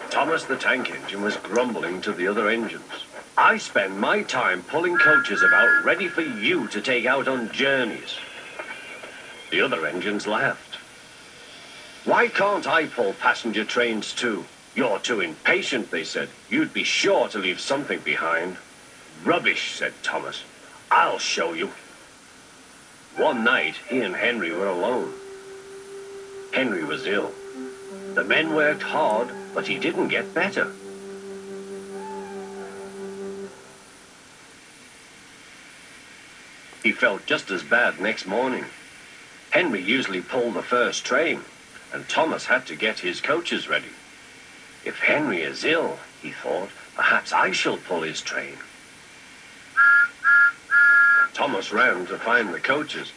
Thomas the tank engine was grumbling to the other engines. I spend my time pulling coaches about ready for you to take out on journeys. The other engines laughed. Why can't I pull passenger trains too? You're too impatient, they said. You'd be sure to leave something behind. Rubbish, said Thomas. I'll show you. One night, he and Henry were alone. Henry was ill. The men worked hard, but he didn't get better. He felt just as bad next morning. Henry usually pulled the first train, and Thomas had to get his coaches ready. If Henry is ill, he thought, perhaps I shall pull his train. Thomas ran to find the coaches.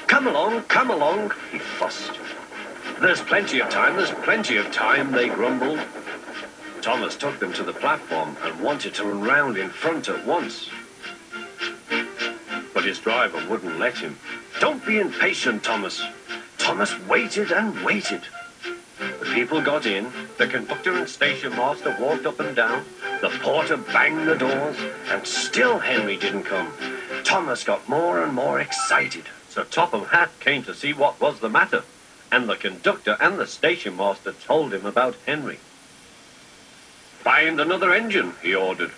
Come along, he fussed. There's plenty of time, they grumbled. Thomas took them to the platform and wanted to run round in front at once. But his driver wouldn't let him. Don't be impatient, Thomas. Thomas waited and waited. The people got in, the conductor and station master walked up and down, the porter banged the doors, and still Henry didn't come. Thomas got more and more excited. So Topham Hatt came to see what was the matter, and the conductor and the station master told him about Henry. Find another engine, he ordered.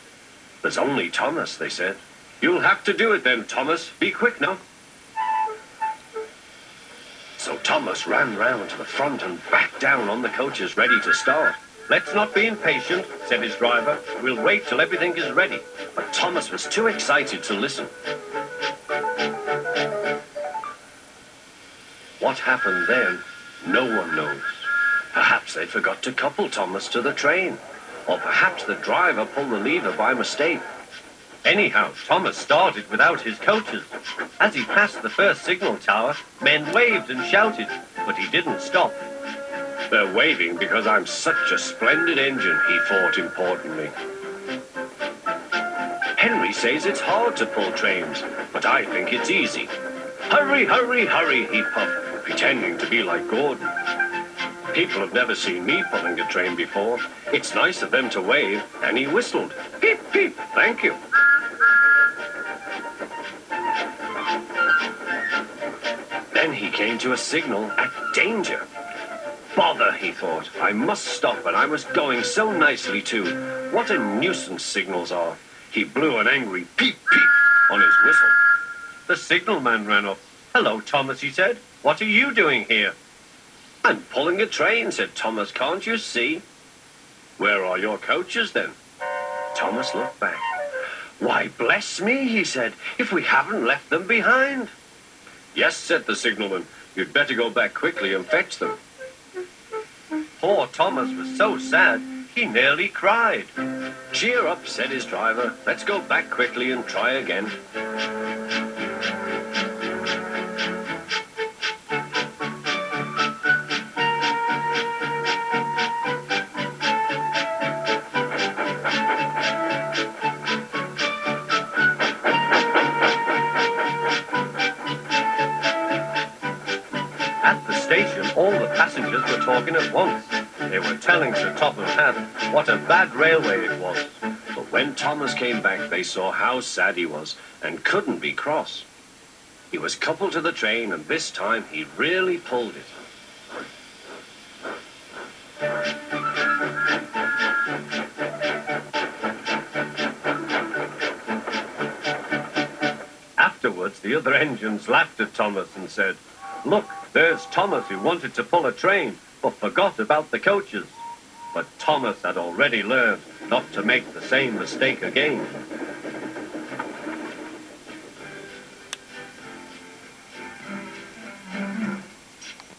There's only Thomas, they said. You'll have to do it then, Thomas. Be quick now. So Thomas ran round to the front and back down on the coaches ready to start. Let's not be impatient, said his driver. We'll wait till everything is ready. But Thomas was too excited to listen. What happened then, no one knows. Perhaps they forgot to couple Thomas to the train, or perhaps the driver pulled the lever by mistake. Anyhow, Thomas started without his coaches. As he passed the first signal tower, men waved and shouted, but he didn't stop. They're waving because I'm such a splendid engine, he thought importantly. Henry says it's hard to pull trains, but I think it's easy. Hurry, hurry, hurry, he puffed, pretending to be like Gordon. People have never seen me pulling a train before. It's nice of them to wave, and he whistled. Peep, peep, thank you. Then he came to a signal at danger. Bother, he thought. I must stop, and I was going so nicely too. What a nuisance signals are. He blew an angry peep, peep on his whistle. The signalman ran up. Hello, Thomas, he said. What are you doing here? I'm pulling a train, said Thomas. Can't you see? Where are your coaches, then? Thomas looked back. Why, bless me, he said, if we haven't left them behind. Yes, said the signalman. You'd better go back quickly and fetch them. Poor Thomas was so sad, he nearly cried. Cheer up, said his driver. Let's go back quickly and try again. At the station, all the passengers were talking at once. They were telling Sir Topham Hatt what a bad railway it was. But when Thomas came back, they saw how sad he was and couldn't be cross. He was coupled to the train, and this time he really pulled it. Afterwards, the other engines laughed at Thomas and said, Look, there's Thomas who wanted to pull a train, but forgot about the coaches. But Thomas had already learned not to make the same mistake again.